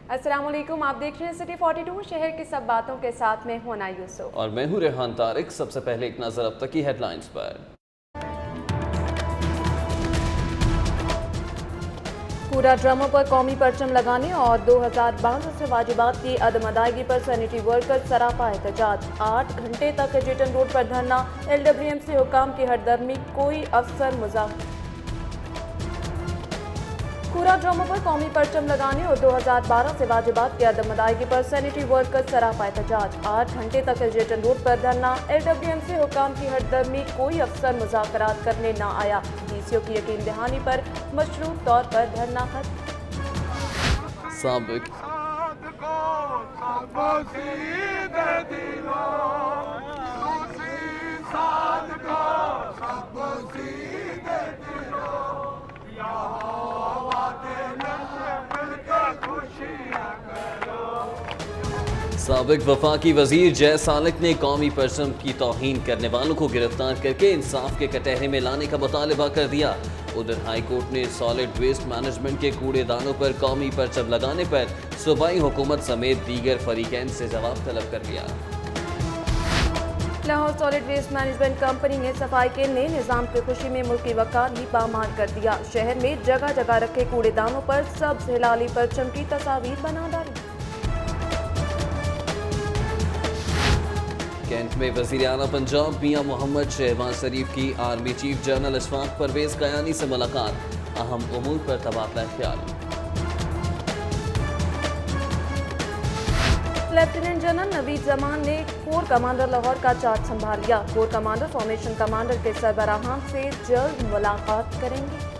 السلام علیکم، آپ دیکھ رہے ہیں سٹی 42 شہر کی سب باتوں کے ساتھ میں ہونا یوسف اور میں ہوں ریحان طارق۔ سب سے پہلے ایک نظر اب تک کی ہیڈ لائنز پر۔ پورا ڈراموں پر قومی پرچم لگانے اور 2012 سے واجبات کی عدم ادائیگی پر سینیٹری ورکر سراپا احتجاج۔ 8 گھنٹے تک ایجیٹن روڈ پر دھرنا، LWMC حکام کی ہردرمی، کوئی افسر مضافر۔ پورا ڈراموں پر قومی پرچم لگانے اور 2012 سے واجبات کی عدم ادائیگی پر سینیٹری ورکر سراپا احتجاج۔ 8 گھنٹے تک ایجیٹن روڈ پر دھرنا، LWMC حکام کی ہردرمی، کوئی افسر مذاکرات کرنے نہ آیا۔ DCO کی یقین دہانی پر مشروط طور پر دھرنا ختم۔ سابق وفاقی وزیر جے سالک نے قومی پرچم کی توہین کرنے والوں کو گرفتار کر کے انصاف کے کٹہرے میں لانے کا مطالبہ کر دیا۔ ادھر ہائی کورٹ نے سالڈ ویسٹ مینجمنٹ کے کوڑے دانوں پر قومی پرچم لگانے پر صوبائی حکومت سمیت دیگر فریقین سے جواب طلب کر لیا۔ Lahore solid waste management company نے صفائی کے نئے نظام کی خوشی میں ملکی وقار بھی پامال کر دیا۔ شہر میں جگہ جگہ رکھے کوڑے دانوں پر سبز ہلالی پرچم کی تصاویر بنا ڈالی۔ کینٹ میں وزیر اعلیٰ پنجاب میاں محمد شہباز شریف کی army chief general Ashfaq Parvez Kayani سے ملاقات، اہم امور پر تبادلہ خیال۔ لیفٹیننٹ جنرل نوید زمان نے کور کمانڈر لاہور کا چارج سنبھال لیا۔ کور کمانڈر فارمیشن کمانڈر کے سربراہان سے جلد ملاقات کریں گے۔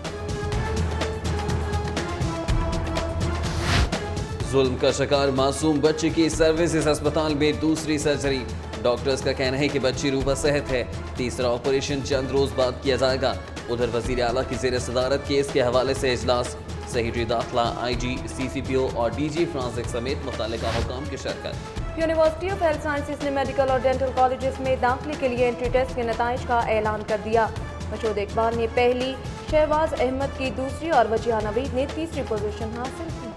ظلم کا شکار معصوم بچے کی سروسز اسپتال میں دوسری سرجری، ڈاکٹرز کا کہنا ہے کہ بچی روبہ صحت ہے، تیسرا آپریشن چند روز بعد کیا جائے گا۔ ادھر وزیر اعلیٰ کی زیر صدارت کیس کے حوالے سے اجلاس، سیکریٹری داخلہ، IG، CCPO اور DG فرانسک سمیت متعلقہ حکام کی شرکت۔ یونیورسٹی آف ہیلتھ سائنسز نے میڈیکل اور ڈینٹل کالجز میں داخلے کے لیے انٹری ٹیسٹ کے نتائج کا اعلان کر دیا۔ مشہود اقبال نے پہلی، شہباز احمد کی دوسری اور وجیہہ نوید نے تیسری پوزیشن حاصل کی۔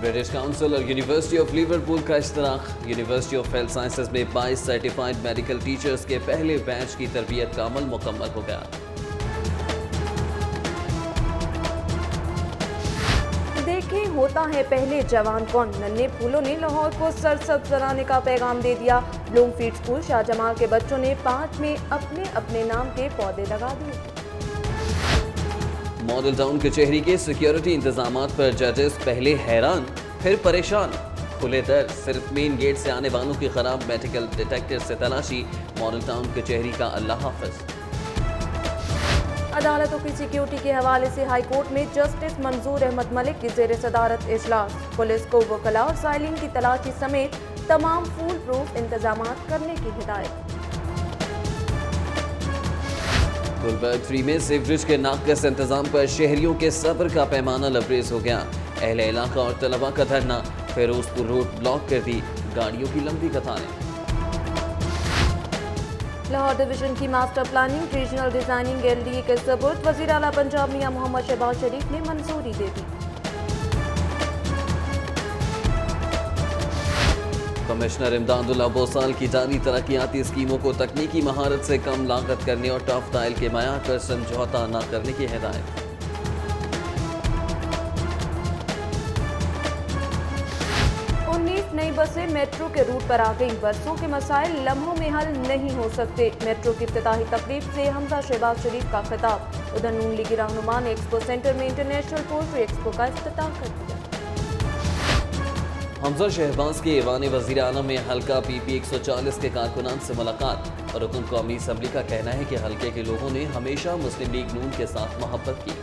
برٹش کونسل اور یونیورسٹی آف لیورپول کا اشتراک، یونیورسٹی آف ہیلتھ سائنسز میں 22 سرٹیفائیڈ میڈیکل ٹیچرز کے پہلے بیچ کی تربیت کا عمل مکمل ہو گیا۔ دیکھیں ہوتا ہے پہلے جوان کون، ننھے پھولوں نے لاہور کو سرسبز بنانے کا پیغام دے دیا۔ بلوم فیلڈ اسکول شاہ جمال کے بچوں نے پارک میں اپنے اپنے نام کے پودے لگا دیے۔ ماڈل ٹاؤن کچہری کے سیکیورٹی انتظامات پر ججز پہلے حیران پھر پریشان، کھلے در، صرف مین گیٹ سے آنے والوں کی خراب میٹیکل ڈیٹیکٹر سے تلاشی، ماڈل ٹاؤن کچہری کا اللہ حافظ۔ عدالتوں کی سیکیورٹی کے حوالے سے ہائی کورٹ میں جسٹس منظور احمد ملک کی زیر صدارت اجلاس، پولیس کو وکلاء اور سائلین کی تلاشی سمیت تمام فول پروف انتظامات کرنے کی ہدایت۔ گلبرگ 3 میں سیوریج کے ناقص انتظام پر شہریوں کے صبر کا پیمانہ لبریز ہو گیا۔ اہل علاقہ اور طلباء کا دھرنا، فیروز پور روڈ بلاک کر دی، گاڑیوں کی لمبی قطاریں۔ لاہور ڈویژن کی master planning regional designing LDA کے سپرد، وزیر اعلیٰ پنجاب میاں محمد شہباز شریف نے منظوری دے دی۔ کمشنر امداد اللہ بوسال کی جاری ترقیاتی اسکیموں کو تکنیکی مہارت سے کم لاگت کرنے اور ٹاپ ٹائل کے معیار پر سمجھوتہ نہ کرنے کی ہدایت۔ 19 نئی بسیں میٹرو کے روٹ پر آ گئیں، بسوں کے مسائل لمحوں میں حل نہیں ہو سکتے، میٹرو کی افتتاحی تقریب سے حمزہ شہباز شریف کا خطاب۔ ادھر نون لیگی رہنما نے ایکسپو سینٹر میں انٹرنیشنل پولٹری ایکسپو کا افتتاح کر دیا۔ حمزہ شہباز کے ایوان وزیر اعلیٰ میں حلقہ PP 140 کے کارکنان سے ملاقات، رکن قومی اسمبلی کا کہنا ہے کہ حلقے کے لوگوں نے ہمیشہ مسلم لیگ نون کے ساتھ محبت کی۔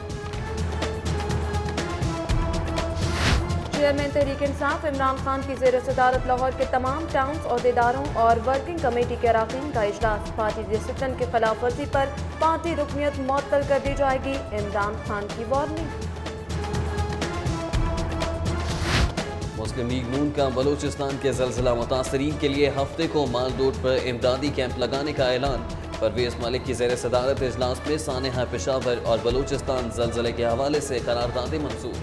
چیئرمین تحریک انصاف عمران خان کی زیر صدارت لاہور کے تمام ٹاؤنز عہدیداروں اور ورکنگ کمیٹی کے اراکین کا اجلاس، پارٹی ڈسپلن کی خلاف ورزی پر پارٹی رکنیت معطل کر دی جائے گی، عمران خان کی وارننگ۔ مسلم لیگ نون کا بلوچستان کے زلزلہ متاثرین کے لیے ہفتے کو مال روڈ پر امدادی کیمپ لگانے کا اعلان، پرویز ملک کی زیر صدارت اجلاس میں سانحہ پشاور اور بلوچستان زلزلے کے حوالے سے قراردادیں منظور۔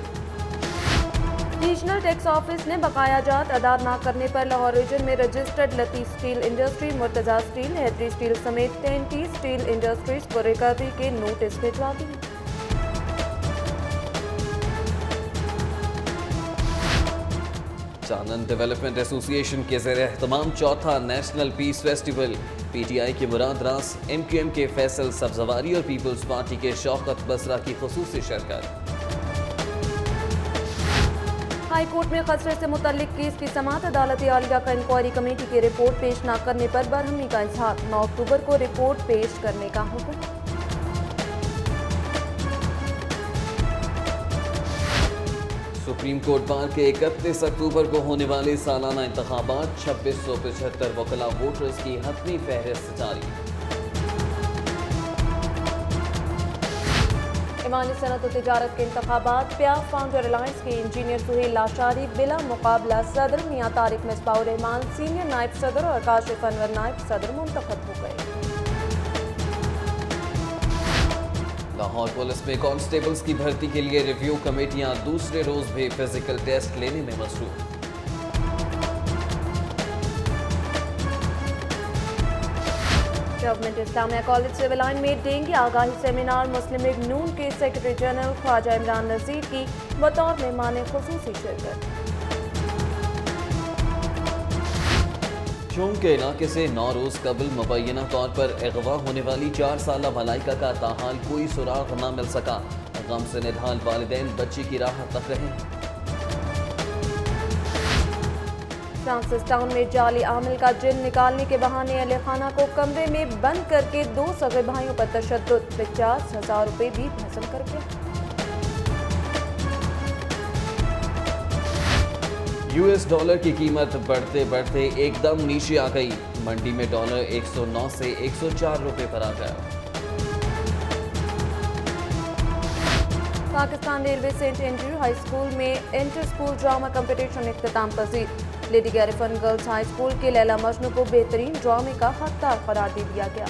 ریجنل ٹیکس آفس نے بقایا جات ادا نہ کرنے پر لاہور ریجن میں رجسٹرڈ لطیف اسٹیل انڈسٹری، مرتضی اسٹیل، حیدری اسٹیل سمیت 33 اسٹیل انڈسٹریز کو ریکوری کے نوٹس بھجوا دیے۔ چانن ڈیولپمنٹ ایسوسی ایشن کے زیر اہتمام چوتھا national peace festival, P T I کے مراد راس، ایم کیو ایم کے فیصل سبزواری اور پیپلز پارٹی کے شوکت بسرا کی خصوصی شرکت۔ ہائی کورٹ میں خسرے سے متعلق کیس کی سماعت، عدالت عالیہ کا انکوائری کمیٹی کی رپورٹ پیش نہ کرنے پر برہمی کا اظہار، 9 اکتوبر کو رپورٹ پیش کرنے کا حکم۔ سپریم کورٹ بار کے 31 اکتوبر کو ہونے والے سالانہ انتخابات، 2675 وکلاء ووٹرز کی حتمی فہرست جاری۔ ایوان صنعت و تجارت کے انتخابات، پیاف فاؤنڈر الائنس کے انجینئر سہیل لاشاری بلا مقابلہ صدر، میاں طارق مصباح الرحمان سینئر نائب صدر اور کاشف انور نائب صدر منتخب ہو گئے۔ لاہور پولیس میں کانسٹیبلز کی بھرتی کے لیے ریویو کمیٹیاں دوسرے روز بھی فزیکل ٹیسٹ لینے میں مصروف۔ گورنمنٹ اسلامیہ کالج سول لائن میں ڈینگی آگاہی سیمینار، مسلم لیگ نون کے سیکرٹری جنرل خواجہ عمران نذیر کی بطور مہمان خصوصی شرکت۔ چونکہ علاقے سے 9 روز قبل مبینہ طور پر اغوا ہونے والی 4 سالہ ملائکہ کا تاحال کوئی سراغ نہ مل سکا، غم سے نڈھال والدین بچی کی راہ تک رہے۔ فرانسس ٹاؤن میں جعلی عامل کا جن نکالنے کے بہانے اہل خانہ کو کمرے میں بند کر کے 2 سگے بھائیوں پر تشدد، 50,000 روپے بھی بھسم کر کے۔ یو ایس ڈالر کی قیمت بڑھتے بڑھتے ایک دم نیچے آ گئی، منڈی میں ڈالر 109 سے 104 روپے پر آ گیا۔ Pakistan railway saint Andrew high school میں انٹر اسکول ڈرامہ کمپٹیشن اختتام پذیر، lady Griffin girls high school کے لیلا مجنو کو بہترین ڈرامے کا حقدار قرار دے دیا گیا۔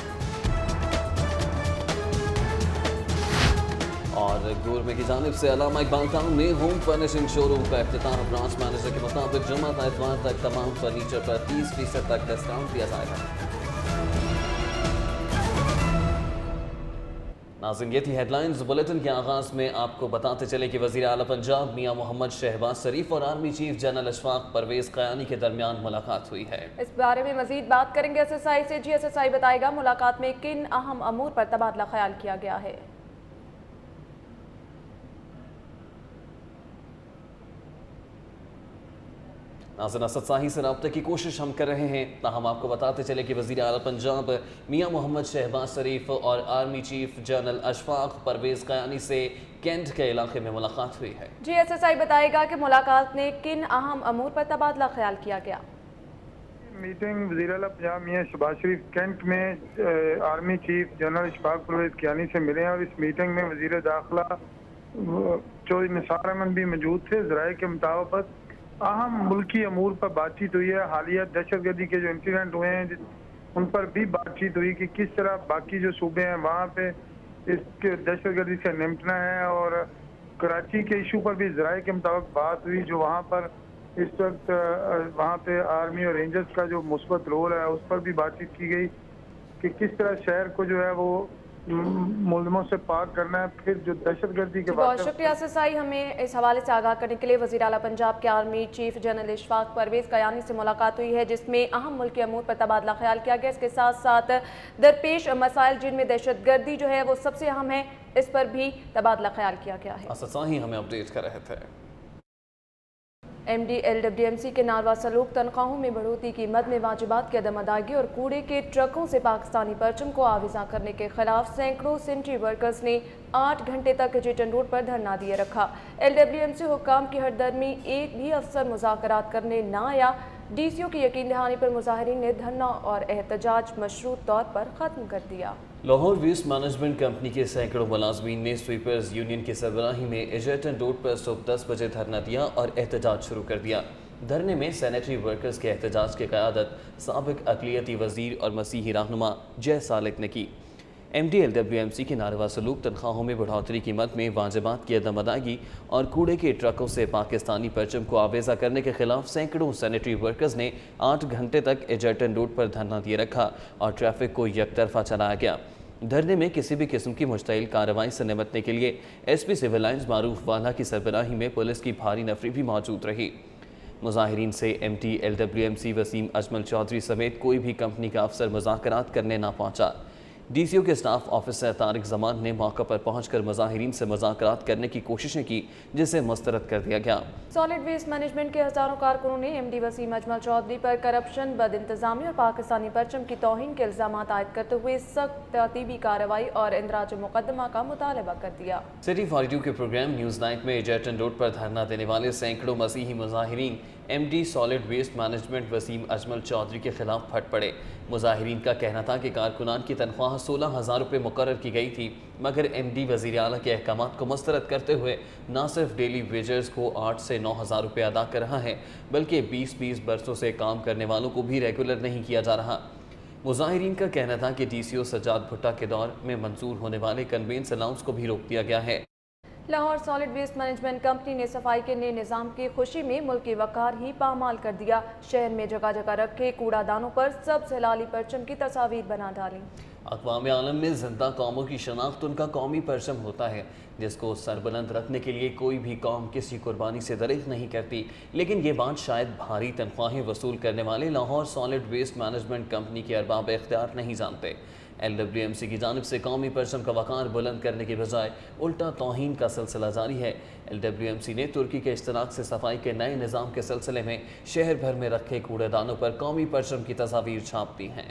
اور گورمے کی جانب سے علامہ اقبال ٹاؤن میں ہوم فرنیشنگ شو روم کا افتتاح، برانچ مینیجر کے مطابق جمعہ تا اتوار تک تمام فرنیچر پر 30% تک ڈسکاؤنٹ دیا جائے گا۔ ناظرین، یہ تھی ہیڈ لائنز۔ بلیٹن کے آغاز میں آپ کو بتاتے چلے کہ وزیر اعلیٰ پنجاب میاں محمد شہباز شریف اور army chief general Ashfaq Parvez Kayani کے درمیان ملاقات ہوئی ہے۔ اس بارے میں مزید بات کریں گے ایس ایس آئی سے۔ جی ایس ایس آئی بتائے گا ملاقات میں کن اہم امور پر تبادلہ خیال کیا گیا ہے؟ ناظرین، اسد ساہی سے رابطے کی کوشش ہم کر رہے ہیں، تاہم آپ کو بتاتے چلے کہ وزیر اعلیٰ پنجاب میاں محمد شہباز شریف اور army chief general Ashfaq Parvez Kayani سے کینٹ کے علاقے میں ملاقات ہوئی ہے۔ جی ایس ایس آئی بتائے گا کہ ملاقات میں کن اہم امور پر تبادلہ خیال کیا گیا؟ میٹنگ وزیر اعلیٰ پنجاب میاں شہباز شریف کینٹ میں army chief general Ashfaq Parvez Kayani سے ملے ہیں، اور اس میٹنگ میں وزیر داخلہ چودھری نثار احمد بھی موجود تھے۔ ذرائع کے مطابق اہم ملکی امور پر بات چیت ہوئی ہے۔ حالیہ دہشت گردی کے جو انسیڈنٹ ہوئے ہیں ان پر بھی بات چیت ہوئی کہ کس طرح باقی جو صوبے ہیں وہاں پہ اس کے دہشت گردی سے نمٹنا ہے، اور کراچی کے ایشو پر بھی ذرائع کے مطابق بات ہوئی، جو وہاں پر اس وقت وہاں پہ آرمی اور رینجرز کا جو مثبت رول ہے اس پر بھی بات چیت کی گئی کہ کس طرح شہر کو جو ہے وہ ملزموں سے پاک کرنا ہے۔ پھر جو دہشت گردی کے بہت شکریہ سسائی، ہمیں اس حوالے سے آگاہ کرنے کے لیے۔ وزیر اعلیٰ پنجاب کے army chief general Ashfaq Parvez Kayani سے ملاقات ہوئی ہے، جس میں اہم ملکی امور پر تبادلہ خیال کیا گیا۔ اس کے ساتھ ساتھ درپیش مسائل جن میں دہشت گردی جو ہے وہ سب سے اہم ہے، اس پر بھی تبادلہ خیال کیا گیا ہے۔ اسد ساہی ہمیں اپڈیٹ کر رہے تھے۔ M D L W M C کے ناروا سلوک، تنخواہوں میں بڑھوتری کی مد میں واجبات کی عدم ادائیگی اور کوڑے کے ٹرکوں سے پاکستانی پرچم کو آویزاں کرنے کے خلاف سینکڑوں سینٹری ورکرز نے 8 گھنٹے تک جیٹن روڈ پر دھرنا دیے رکھا۔ ایل ڈبلیو ایم سی حکام کی ہردرمی، ایک بھی افسر مذاکرات کرنے نہ آیا۔ ڈی سی او کی یقین دہانی پر مظاہرین نے دھرنا اور احتجاج مشروط طور پر ختم کر دیا۔ لاہور ویسٹ مینجمنٹ کمپنی کے سینکڑوں ملازمین نے سویپرز یونین کی سربراہی میں ایجرٹن روڈ پر صبح 10 بجے دھرنا دیا اور احتجاج شروع کر دیا۔ धरने में सैनिटरी वर्कर्स के एहतजाज की क़यादत साबिक अक़लियती वज़ीर और मसीही रहनुमा जय सालिक ने की। MD-LWMC की नारवा सलूक, तनख्वाहों में बढ़ोतरी की मद में वाजिबात की अदम अदायगी और कूड़े के ट्रकों से पाकिस्तानी परचम को आवेजा करने के खिलाफ सैकड़ों सैनिटरी वर्कर्स ने 8 घंटे तक एजर्टन रोड पर धरना दिए रखा और ट्रैफिक को यकतरफा चलाया गया। धरने में किसी भी किस्म की मुश्तइल कार्रवाई से निपटने के लिए SP सिविल लाइन्स मारूफ वाला की सरबराही में पुलिस की भारी नफरी भी मौजूद रही। मुजाहिरीन से MD-LWMC वसीम अजमल चौधरी समेत कोई भी कंपनी का अफसर मुज़ाकरात करने ना पहुंचा। DCO के स्टाफ ऑफिसर तारिक जमान ने मौके पर पहुंचकर मुजाहिरीन से मुज़ाकरात करने की कोशिशें की, जिसे मुस्तरद कर दिया गया। सॉलिड वेस्ट मैनेजमेंट के हजारों कारकुनों ने MD वसीम अजमल चौधरी पर करप्शन, बद इंतजामी और पाकिस्तानी परचम की तौहीन के इल्जाम आयद करते हुए सख्त तरतीबी कार्रवाई और इंदराज मुकदमा का मुतालबा कर दिया। सिटी 42 के प्रोग्राम न्यूज़ नाइट में एजर्टन रोड पर धरना देने वाले सैकड़ों मसीही मुजाहिरीन MD solid waste management Waseem Ajmal Chaudhry के खिलाफ फट पड़े। मुजाहिरीन का कहना था कि कारकुनान की तनख्वाह 16,000 रुपये मुकर्रर की गई थी, मगर MD वज़ीर आला के अहकामात को मुस्तरद करते हुए न सिर्फ डेली वेजर्स को 8 से 9,000 रुपये अदा कर रहा है, बल्कि 20 बरसों से काम करने वालों को भी रेगुलर नहीं किया जा रहा। मुजाहिरीन का कहना था कि DCO सज्जाद भुट्टा के दौर में मंजूर होने वाले कन्वेंस अलाउंस को भी रोक दिया गया है। Lahore solid waste management company ने सफाई के नए निज़ाम की खुशी में मुल्की वक़ार ही पामाल कर दिया। शहर में जगह जगह रखे कूड़ादानों पर सबसे लाली परचम की तस्वीर बना डाली। अक़वाम आलम में ज़िंदा कौमों की शनाख्त उनका कौमी परचम होता है, जिसको सरबुलंद रखने के लिए कोई भी कौम किसी कुर्बानी से दरेक नहीं करती। लेकिन ये बात शायद भारी तनख्वाहें वसूल करने वाले Lahore solid waste management company के अरबाब इख्तियार नहीं जानते। LWMC की जानिब से कौमी परचम का वक़ार बुलंद करने की बजाय उल्टा तौहीन का सिलसिला जारी है। LWMC ने तुर्की के इश्तराक से सफाई के नए निज़ाम के सिलसिले में शहर भर में रखे कूड़ेदानों पर कौमी परचम की तस्वीर छाप दी हैं।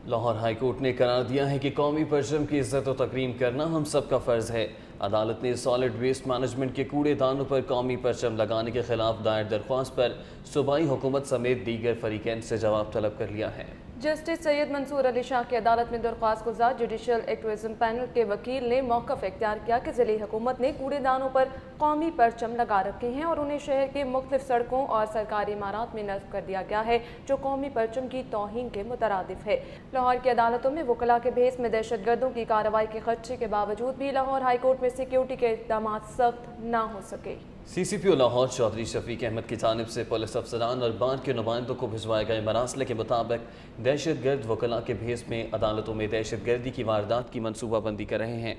लाहौर हाई कोर्ट ने करार दिया है कि कौमी परचम की इज्जत और तकरीम करना हम सब का फ़र्ज़ है। अदालत ने सॉलिड वेस्ट मैनेजमेंट के कूड़ेदानों पर कौमी परचम लगाने के खिलाफ दायर दरख्वास्त पर सूबाई हुकूमत समेत दीगर फरीकैन से जवाब तलब कर लिया है। जस्टिस सैयद मंसूर अली शाह की अदालत में दरख्वास्त गुजार जुडिशल एक्टिविज्म पैनल के वकील ने मौक़िफ़ इख्तियार किया कि ज़िली हुकूमत ने कूड़ेदानों पर कौमी परचम लगा रखे हैं और उन्हें शहर के मुख्तलिफ सड़कों और सरकारी इमारात में नस्ब कर दिया गया है, जो कौमी परचम की तौहीन के मुतरादिफ है। लाहौर की अदालतों में वकला के भेस में दहशत गर्दों की कार्रवाई के खदशे के बावजूद भी लाहौर हाई कोर्ट में सिक्योरिटी के इक़दाम सख्त ना हो सके। CCPO लाहौर चौधरी शफीक अहमद की जानिब से पुलिस अफसरान और बार के नुमाइंदों को भिजवाए गए मरासले के मुताबिक दहशत गर्द वकला के भेस में अदालतों में दहशत गर्दी की वारदात की मनसूबाबंदी कर रहे हैं।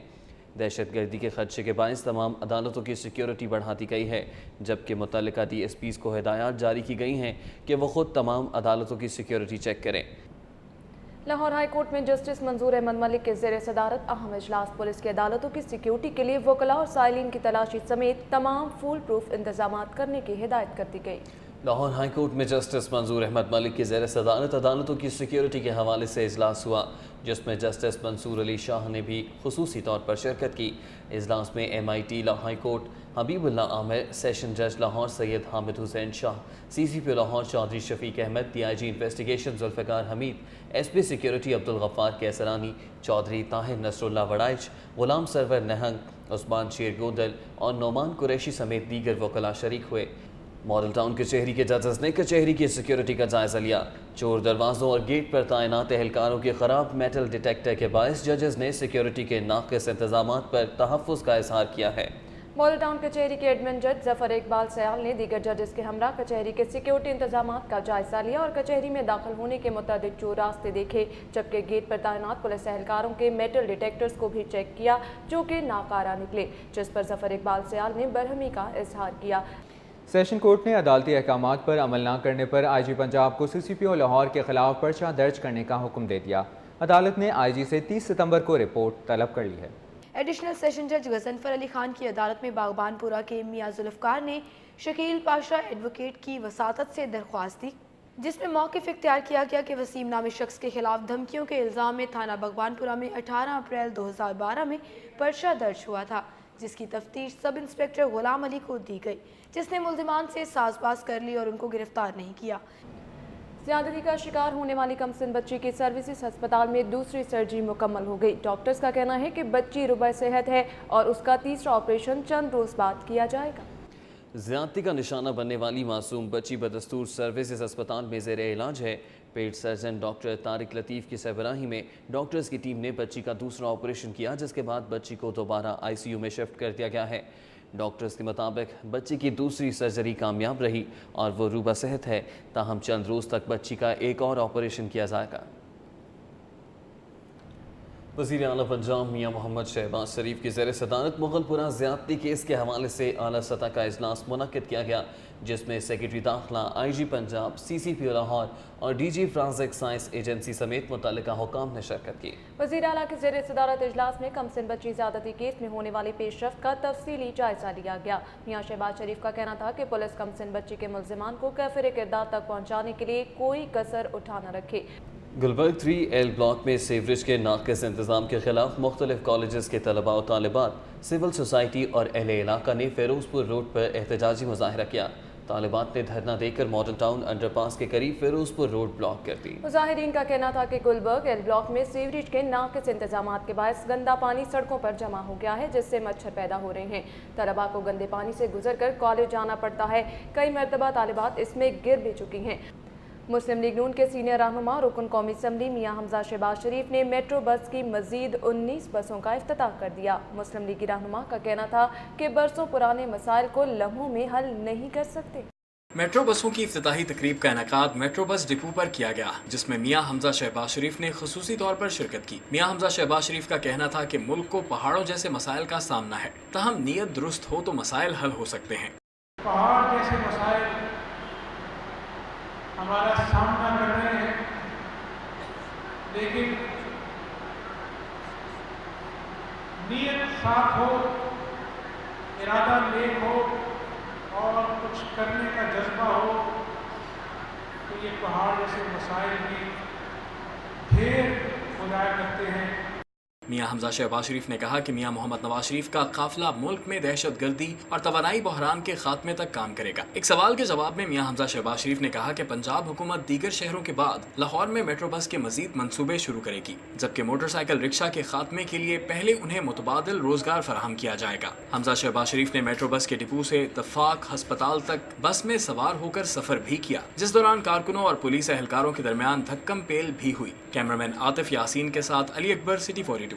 दहशत गर्दी के खदशे के बायस तमाम अदालतों की सिक्योरिटी बढ़ा दी गई है, जबकि मुतल्लिका DSPs को हिदायत जारी की गई हैं कि वह खुद तमाम अदालतों की सिक्योरिटी चेक करें। लाहौर हाई कोर्ट में जस्टिस मंजूर अहमद मलिक के ज़ेर सदारत अहम इजलास पुलिस की अदालतों की सिक्योरिटी के लिए वकला और साइलिन की तलाशी समेत तमाम फुल प्रूफ इंतजाम करने की हिदायत कर दी गई। लाहौर हाई कोर्ट में जस्टिस मंजूर अहमद मलिक की ज़ेर सदारत अदालतों की सिक्योरिटी के हवाले से इजलास हुआ, जिसमें जस्टिस मंसूर अली शाह ने भी खुसूसी तौर पर शिरकत की। इजलास में MIT Lahore high court, Habibullah Amir, session जज Lahore Syed Hamid Hussain Shah, CCPO Lahore Chaudhry Shafiq Ahmad, DIG investigation Zulfiqar Hameed, SP security Abdul Ghaffar Kaisrani, Chaudhry Tahir Nasrullah Warraich, Ghulam Sarwar Nahang, Usman Sher Godal और नोमान कुरैशी समेत दीगर वकला शरीक हुए। मॉडल टाउन कचहरी के जजेस ने कचहरी की सिक्योरिटी का जायजा लिया। चोर दरवाजों और गेट पर तैनात एहलकारों के खराब मेटल डिटेक्टर के बायस जजेस ने सिक्योरिटी के नाक़िस इंतजामात पर तहफ़्फ़ुज़ का इजहार किया है। मॉडल टाउन कचहरी के एडमिन जज जफर इकबाल सयाल ने दीगर जजेस के हमरा कचहरी के सिक्योरिटी इंतजामात का जायजा लिया और कचहरी में दाखिल होने के मुताबिक जो रास्ते देखे, जबकि गेट पर तैनात पुलिस एहलकारों के मेटल डिटेक्टर्स को भी चेक किया, जो कि नाकारा निकले, जिस पर जफर इकबाल सयाल ने बरहमी का इजहार किया। सेशन कोर्ट ने अदालती अहकामात पर अमल न करने पर IG पंजाब को CCPO लाहौर के खिलाफ पर्चा दर्ज करने का हुक्म दे दिया। अदालत ने IG से 30 सितंबर को रिपोर्ट तलब कर ली है। एडिशनल सेशन जज गजनफर अली खान की अदालत में बागबानपुरा के मियां जुल्फ़कार ने शकील पाशा एडवोकेट की वसातत से दरख्वास्त दी, जिसमें मौक़िफ़ इख्तियार किया गया कि वसीम नामी शख्स के खिलाफ धमकियों के इल्ज़ाम में थाना बागबानपुरा में 18 अप्रैल 2012 में पर्चा दर्ज हुआ था, जिसकी तफ्तीश सब इंस्पेक्टर गुलाम अली को दी गई, जिसने मुल्ज़िमान से साज़बाज़ कर ली और उनको गिरफ्तार नहीं किया। ज़्यादती का शिकार होने वाली कमसिन बच्ची की सर्विसेज अस्पताल में दूसरी सर्जरी मुकम्मल हो गई। डॉक्टर्स का कहना है कि बच्ची रुबा सेहत है और उसका तीसरा ऑपरेशन चंद रोज़ बाद किया जाएगा। ज्यादती का निशाना बनने वाली मासूम बच्ची बदस्तूर सर्विसेज अस्पताल में ज़ेर इलाज है। पेट सर्जन डॉक्टर तारिक लतीफ़ की सरबराही में डॉक्टर्स की टीम ने बच्ची का दूसरा ऑपरेशन किया, जिसके बाद बच्ची को दोबारा ICU में शिफ्ट कर दिया गया है। डॉक्टर्स के मुताबिक बच्ची की दूसरी सर्जरी कामयाब रही और वो रूबा सेहत है। ताहम चंद रोज़ तक बच्ची का एक और ऑपरेशन किया जाएगा। वज़ीर आला पंजाब मियां मोहम्मद शहबाज शरीफ की ज़ेर सदारत मुगलपुरा ज़्यादती केस के हवाले से आला सतह का इजलास मुनक्किद किया गया, जिसमें सेक्रेटरी दाखिला, IG पंजाब, CCPO लाहौर और DG फॉरेंसिक साइंस एजेंसी समेत मुतल्लिका हुकाम ने शिरकत की। वज़ीर आला की ज़ेर सदारत इजलास में कमसिन बच्ची ज़्यादती केस में होने वाली पेशरफ्त का तफसीली जायजा लिया गया। मियां शहबाज शरीफ का कहना था कि पुलिस कमसिन बच्ची के मुल्ज़िमान को कैफिर किरदार तक पहुँचाने के लिए कोई कसर उठा न रखे। गुलबर्ग 3L ब्लॉक में सीवरेज के नाक़िस इंतज़ाम के खिलाफ मुख्तलिफ कॉलेजेस के तलबा और तालिबात, सिविल सोसाइटी और अहले इलाका ने फ़िरोज़पुर रोड पर एहतजाजी मुज़ाहरा किया। तालिबात ने धरना देकर मॉडल टाउन अंडरपास के करीब फ़िरोज़पुर रोड ब्लॉक कर दी। मुजाहिरीन का कहना था कि गुलबर्ग L ब्लॉक में सीवरेज के नाक़िस इंतजाम के बायस गंदा पानी सड़कों पर जमा हो गया है, जिससे मच्छर पैदा हो रहे हैं। तलबा को गंदे पानी से गुजर कर कॉलेज जाना पड़ता है। कई मरतबा तालिबात इसमें गिर भी चुकी हैं। मुस्लिम लीग नून के सीनियर रहनुमा रुकन कौमी असम्बली मियां हमजा शहबाज शरीफ ने मेट्रो बस की मजीद 19 बसों का इफ्तिताह कर दिया। मुस्लिम लीगी रहनुमा का कहना था कि बरसों पुराने मसाइल को लम्हों में हल नहीं कर सकते। मेट्रो बसों की इफ्तिताही तकरीब का इनेकाद मेट्रो बस डिपो पर किया गया, जिसमें मियां हमजा शहबाज शरीफ ने खुसूसी तौर पर शिरकत की। मियां हमजा शहबाज शरीफ का कहना था कि मुल्क को पहाड़ों जैसे मसाइल का सामना है, ताहम नीयत दुरुस्त हो तो मसाइल हल हो सकते हैं। पहाड़ जैसे मसाइल हमारा सामना कर रहे हैं, लेकिन नीयत साफ हो, इरादा नेक हो और कुछ करने का जज्बा हो तो ये पहाड़ जैसे मसाइल भी ढेर हो जाया करते हैं। मियां हमजा शहबाज शरीफ ने कहा कि मियां मोहम्मद नवाज शरीफ का काफिला मुल्क में दहशत गर्दी और तवानाई बहरान के खात्मे तक काम करेगा। एक सवाल के जवाब में मियां हमजा शहबाज शरीफ ने कहा कि पंजाब हुकूमत दीगर शहरों के बाद लाहौर में मेट्रो बस के मजीद मंसूबे शुरू करेगी, जबकि मोटरसाइकिल रिक्शा के खात्मे के लिए पहले उन्हें मुतबादिल रोजगार फराहम किया जाएगा। हमजा शहबाज शरीफ ने मेट्रो बस के डिपो से इत्तफाक अस्पताल तक बस में सवार होकर सफर भी किया, जिस दौरान कारकुनों और पुलिस एहलकारों के दरमियान धक्कम पेल भी हुई। कैमरामैन आतिफ यासीन के साथ Ali Akbar, city 42।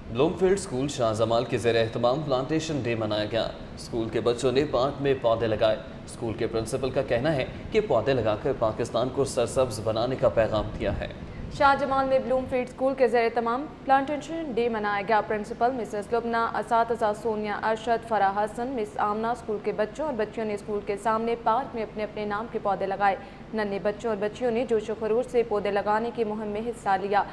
Bloomfield school Shahjamal के ज़ेर एहतमाम प्लांटेशन डे मनाया गया। स्कूल के बच्चों ने पार्क में पौधे लगाए। स्कूल के प्रिंसिपल का कहना है कि पौधे लगाकर पाकिस्तान को सरसब्ज बनाने का पैगाम दिया है। शाहजमाल में ब्लूमफील्ड स्कूल के ज़ेर तमाम प्लांटेशन डे मनाया गया। प्रिंसिपल मिसेस लुबना, असातिज़ा सोनिया, अरशद, फराह हसन, मिस आमना, स्कूल के बच्चों और बच्चियों ने स्कूल के सामने पार्क में अपने अपने नाम के पौधे लगाए। नन्हे बच्चों और बच्चियों ने जोश व खरूश से पौधे लगाने की मुहिम में हिस्सा लिया।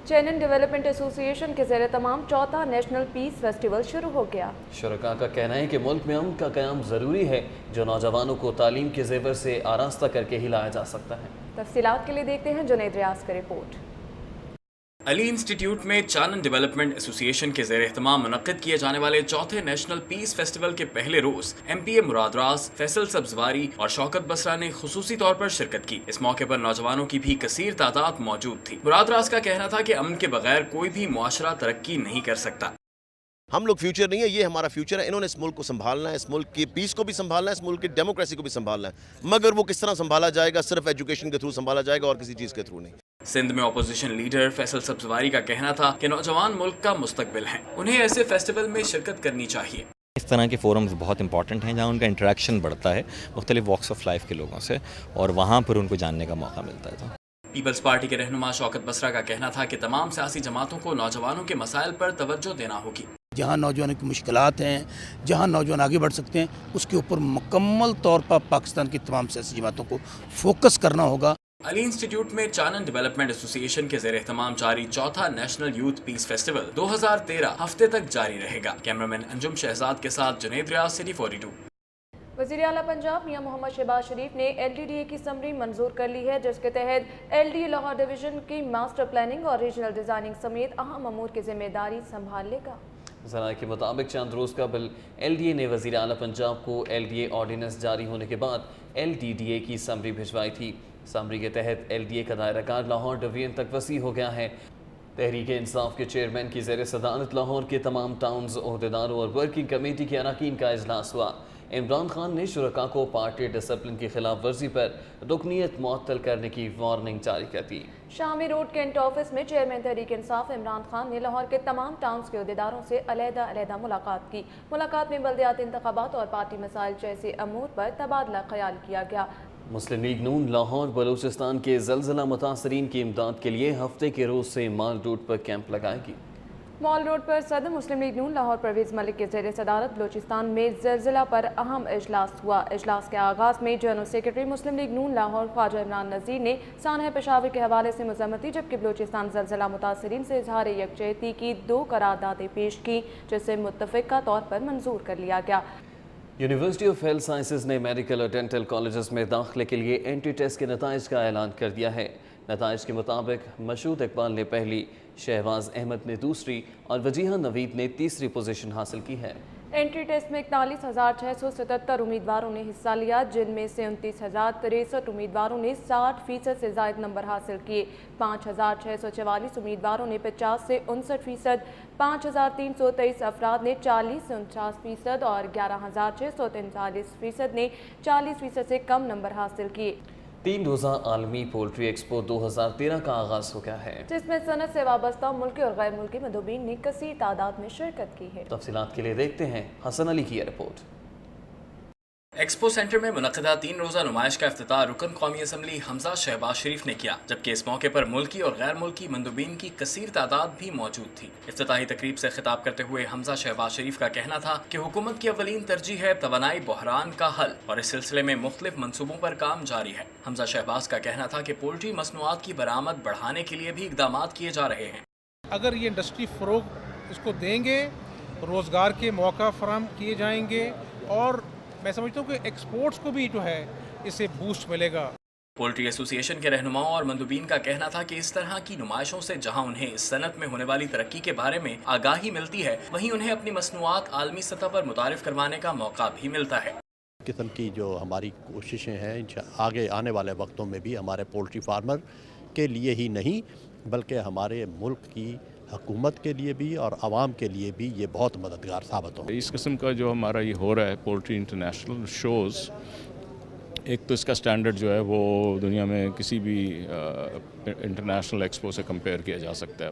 चैनन डेवलपमेंट एसोसिएशन के ज़ेर तमाम चौथा नेशनल पीस फेस्टिवल शुरू हो गया। शुरका का कहना है कि मुल्क में अमन का क़याम ज़रूरी है, जो नौजवानों को तालीम के ज़ेवर से आरास्ता करके ही लाया जा सकता है। तफसीलात के लिए देखते हैं जुनैद रियाज की रिपोर्ट। अली इंस्टीट्यूट में चानन डेवलपमेंट एसोसिएशन के ज़ेर एहतमाम मुनक्किद किए जाने वाले चौथे नेशनल पीस फेस्टिवल के पहले रोज MPA मुराद राज, फैसल सब्जवारी और शौकत बसरा ने खुसूसी तौर पर शिरकत की। इस मौके पर नौजवानों की भी कसीर तादाद मौजूद थी। मुराद राज का कहना था कि अमन के बगैर कोई भी मुआशरा तरक्की नहीं कर सकता। हम लोग फ्यूचर नहीं है, ये हमारा फ्यूचर है। इन्होंने इस मुल्क को संभालना है, इस मुल्क की पीस को भी संभालना है, इस मुल्क की डेमोक्रेसी को भी संभालना है, मगर वो किस तरह संभाला जाएगा? सिर्फ एजुकेशन के थ्रू संभाला जाएगा और किसी चीज़ के थ्रू नहीं। सिंध में अपोजिशन लीडर फैसल सब्जवारी का कहना था कि नौजवान मुल्क का मुस्तकबिल हैं, उन्हें ऐसे फेस्टिवल में शिरकत करनी चाहिए। इस तरह के फोरम्स बहुत इंपॉर्टेंट हैं, जहाँ उनका इंटरेक्शन बढ़ता है मुख्तलिफ वॉक्स ऑफ लाइफ के लोगों से, और वहाँ पर उनको जानने का मौका मिलता है। तो पीपल्स पार्टी के रहनुमा शौकत बसरा का कहना था कि तमाम सियासी जमातों को नौजवानों के मसाइल पर तवज्जो देना होगी। जहाँ नौजवानों की मुश्किलात हैं, जहाँ नौजवान आगे बढ़ सकते हैं, उसके ऊपर मुकम्मल तौर पर पाकिस्तान की तमाम सियासी जमातों को फोकस करना होगा। अली इंस्टीट्यूट में चानन डेवलपमेंट एसोसिएशन के ज़ेर एहतमाम जारी चौथा नेशनल यूथ पीस फेस्टिवल 2013 हफ्ते तक जारी रहेगा। कैमरामैन अंजुम शहजाद के साथ जुनैद रियाज, सिटी 42। वज़ीर आला पंजाब मियां मोहम्मद शहबाज शरीफ ने LDDA की समरी मंजूर कर ली है, जिसके तहत LDA लाहौर डिवीज़न की मास्टर प्लानिंग और रीजनल डिज़ाइनिंग समेत अहम अमूर की जिम्मेदारी संभाल लेगा। ज़राए के मुताबिक चंद रोज़ कबल LDA ने वज़ीर आला पंजाब को LDA ऑर्डिनेंस जारी होने के बाद LDDA की समरी भिजवाई थी। समरी के तहत LDA का दायराकार लाहौर डिवीजन तक वसी हो गया है। तहरीक इंसाफ के चेयरमैन की ज़ेर सदारत लाहौर के तमाम टाउन्स, ओहदेदारों और वर्किंग कमेटी के अरकान का इजलास हुआ। عمران خان نے شرکا کو پارٹی ڈسپلن کی خلاف ورزی پر رکنیت معطل کرنے کی وارننگ جاری کر دی۔ شامی روڈ کینٹ آفس میں چیئرمین تحریک انصاف عمران خان نے لاہور کے تمام ٹاؤنز کے عہدیداروں سے علیحدہ ملاقات کی۔ ملاقات میں بلدیاتی انتخابات اور پارٹی مسائل جیسے امور پر تبادلہ خیال کیا گیا۔ مسلم لیگ نون لاہور بلوچستان کے زلزلہ متاثرین کی امداد کے لیے ہفتے کے روز سے مال روڈ پر کیمپ لگائے گی۔ مال روڈ پر صدر مسلم لیگ نون لاہور پرویز ملک کے زیر صدارت بلوچستان میں زلزلہ پر اہم اجلاس ہوا۔ اجلاس کے آغاز میں جنرل سیکرٹری مسلم لیگ نون لاہور خواجہ عمران نذیر نے سانحہ پشاور کے حوالے سے مذمت دی، جبکہ بلوچستان زلزلہ متاثرین سے اظہار یکجہتی کی 2 قراردادیں پیش کی، جسے متفقہ طور پر منظور کر لیا گیا۔ یونیورسٹی آف ہیلتھ سائنسز نے میڈیکل اور ڈینٹل کالجز میں داخلے کے لیے اینٹری ٹیسٹ کے نتائج کا اعلان کر دیا ہے۔ نتائج کے مطابق مشہود اقبال نے پہلی، شہباز احمد نے دوسری اور وجیہہ نوید نے تیسری پوزیشن حاصل کی ہے۔ انٹری ٹیسٹ میں 41,677 امیدواروں نے حصہ لیا، جن میں سے 29,063 امیدواروں نے 60% سے زائد نمبر حاصل کیے۔ 5,644 امیدواروں نے 50 سے 59%، 5,323 افراد نے 40 سے 49% اور 11,643 نے 40% سے کم نمبر حاصل کیے۔ 3 روزہ عالمی پولٹری ایکسپو 2013 کا آغاز ہو گیا ہے، جس میں صنعت سے وابستہ ملکی اور غیر ملکی مندوبین نے کثیر تعداد میں شرکت کی ہے۔ تفصیلات کے لیے دیکھتے ہیں حسن علی کی یہ رپورٹ۔ ایکسپو سینٹر میں منعقدہ 3 روزہ نمائش کا افتتاح رکن قومی اسمبلی حمزہ شہباز شریف نے کیا، جبکہ اس موقع پر ملکی اور غیر ملکی مندوبین کی کثیر تعداد بھی موجود تھی۔ افتتاحی تقریب سے خطاب کرتے ہوئے حمزہ شہباز شریف کا کہنا تھا کہ حکومت کی اولین ترجیح ہے توانائی بحران کا حل، اور اس سلسلے میں مختلف منصوبوں پر کام جاری ہے۔ حمزہ شہباز کا کہنا تھا کہ پولٹری مصنوعات کی برآمد بڑھانے کے لیے بھی اقدامات کیے جا رہے ہیں۔ اگر یہ انڈسٹری فروغ اس کو دیں گے، روزگار کے موقع فراہم کیے جائیں گے، اور میں سمجھتا ہوں کہ ایکسپورٹس کو بھی جو ہے اس سے بوسٹ ملے گا۔ پولٹری ایسوسی ایشن کے رہنماؤں اور مندوبین کا کہنا تھا کہ اس طرح کی نمائشوں سے جہاں انہیں اس صنعت میں ہونے والی ترقی کے بارے میں آگاہی ملتی ہے، وہیں انہیں اپنی مصنوعات عالمی سطح پر متعارف کروانے کا موقع بھی ملتا ہے۔ قسم کی جو ہماری کوششیں ہیں آگے آنے والے وقتوں میں بھی ہمارے پولٹری فارمر کے لیے ہی نہیں بلکہ ہمارے ملک کی حکومت کے لیے بھی اور عوام کے لیے بھی یہ بہت مددگار ثابت ہو۔ اس قسم کا جو ہمارا یہ ہو رہا ہے پولٹری انٹرنیشنل شوز، ایک تو اس کا سٹینڈرڈ جو ہے وہ دنیا میں کسی بھی انٹرنیشنل ایکسپو سے کمپیئر کیا جا سکتا ہے،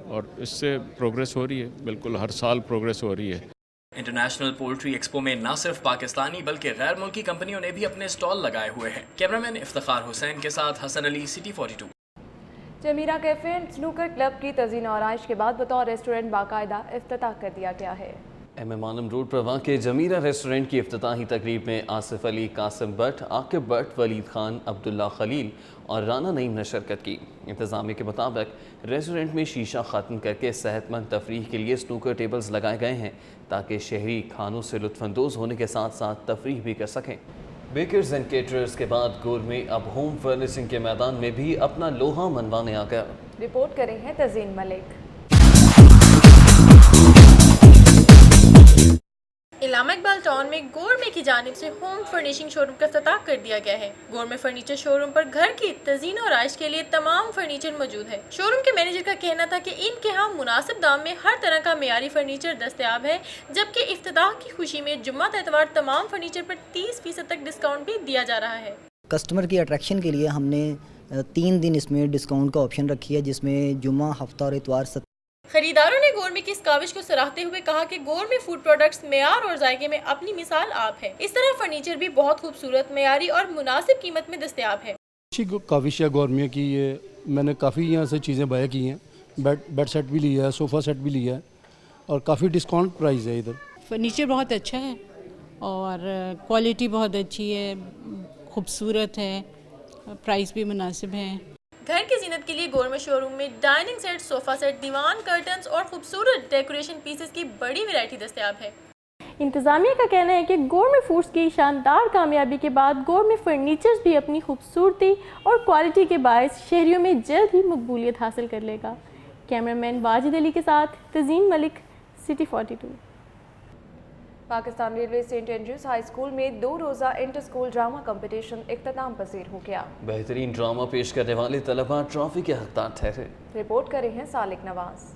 اور اس سے پروگریس ہو رہی ہے، بالکل ہر سال پروگریس ہو رہی ہے۔ انٹرنیشنل پولٹری ایکسپو میں نہ صرف پاکستانی بلکہ غیر ملکی کمپنیوں نے بھی اپنے سٹال لگائے ہوئے ہیں۔ کیمرامین افتخار حسین کے ساتھ Hassan Ali, city 42۔ Jumeirah cafe and snooker club کی تزئین و آرائش کے بعد بطور ریسٹورنٹ باقاعدہ افتتاح کر دیا گیا ہے۔ ایم ایم عالم روڈ پر واقع جمیرہ ریسٹورنٹ کی افتتاحی تقریب میں آصف علی، قاسم بٹ، عاقب بٹ، ولید خان، عبداللہ خلیل اور رانا نعیم نے شرکت کی۔ انتظامیہ کے مطابق ریسٹورنٹ میں شیشہ ختم کر کے صحت مند تفریح کے لیے سنوکر ٹیبلز لگائے گئے ہیں تاکہ شہری کھانوں سے لطف اندوز ہونے کے ساتھ ساتھ تفریح بھی کر سکیں۔ بیکرز اینڈ کیٹررز کے بعد گورمے اب ہوم فرنیشنگ کے میدان میں بھی اپنا لوہا منوانے آ گیا۔ رپورٹ کریں ہیں تزین ملک۔ علامہ اقبال ٹاؤن میں گورمے کی جانب سے ہوم فرنیشنگ شو روم کا افتتاح کر دیا گیا ہے۔ گورمے فرنیچر شو روم پر گھر کی تزئین و آرائش کے لیے تمام فرنیچر موجود ہے۔ شو روم کے مینیجر کا کہنا تھا کہ ان کے ہاں مناسب دام میں ہر طرح کا معیاری فرنیچر دستیاب ہے، جبکہ افتتاح کی خوشی میں جمعہ اتوار تمام فرنیچر پر 30% تک ڈسکاؤنٹ بھی دیا جا رہا ہے۔ کسٹمر کی اٹریکشن کے لیے ہم نے 3 دن اس میں ڈسکاؤنٹ کا آپشن رکھی ہے، جس میں جمعہ، ہفتہ اور اتوار خریداروں نے گورمے کی اس کاوش کو سراہتے ہوئے کہا کہ گورمے فوڈ پروڈکٹس معیار اور ذائقے میں اپنی مثال آپ ہے۔ اس طرح فرنیچر بھی بہت خوبصورت، معیاری اور مناسب قیمت میں دستیاب ہے۔ اچھی کاوش ہے گورمے کی، یہ میں نے کافی یہاں سے چیزیں بائے کی ہیں، بیڈ سیٹ بھی لیا ہے، صوفہ سیٹ بھی لیا ہے، اور کافی ڈسکاؤنٹ پرائز ہے ادھر۔ فرنیچر بہت اچھا ہے اور کوالٹی بہت اچھی ہے، خوبصورت ہے، پرائز بھی مناسب ہے۔ گھر کی زینت کے لیے گورمے شو روم میں ڈائننگ سیٹ، صوفہ سیٹ، دیوان، کرٹنز اور خوبصورت ڈیکوریشن پیسز کی بڑی ویرائٹی دستیاب ہے۔ انتظامیہ کا کہنا ہے کہ گورمے فوڈز کی شاندار کامیابی کے بعد گورمے فرنیچرز بھی اپنی خوبصورتی اور کوالٹی کے باعث شہریوں میں جلد ہی مقبولیت حاصل کر لے گا۔ کیمرامین واجد علی کے ساتھ Tazeen Malik, city 42۔ Pakistan railway Saint Andrew's high school میں 2 روزہ انٹر اسکول ڈرامہ کمپٹیشن اختتام پذیر ہو گیا۔ بہترین ڈرامہ پیش کرنے والے طلباء ٹرافی کے حقدار ٹھہرے۔ رپورٹ کرے ہیں سالک نواز۔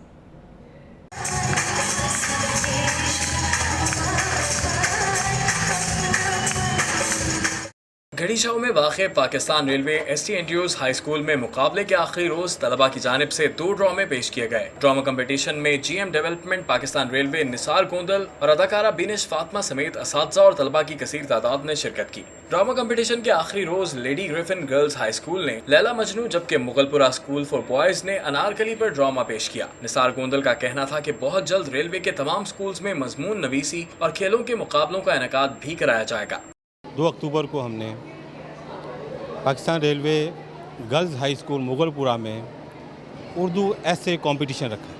کھڑی شاہ میں واقع Pakistan railway ST&U's high school میں مقابلے کے آخری روز طلبہ کی جانب سے 2 ڈرامے پیش کیے گئے۔ ڈرامہ کمپٹیشن میں GM ڈیولپمنٹ پاکستان ریلوے نثار گوندل اور اداکارہ بینش فاطمہ سمیت اساتذہ اور طلبہ کی کثیر تعداد نے شرکت کی۔ ڈرامہ کمپٹیشن کے آخری روز lady Griffin girls high school نے لیلا مجنو جبکہ مغل پورہ اسکول فار بوائز نے انارکلی پر ڈرامہ پیش کیا۔ نثار گوندل کا کہنا تھا کہ بہت جلد ریلوے کے تمام اسکولز میں مضمون نویسی اور کھیلوں کے مقابلوں کا انعقاد بھی کرایا جائے گا۔ 2 اکتوبر کو ہم نے Pakistan railway girls high school Mughal پورہ میں اردو ایسے کمپٹیشن رکھا،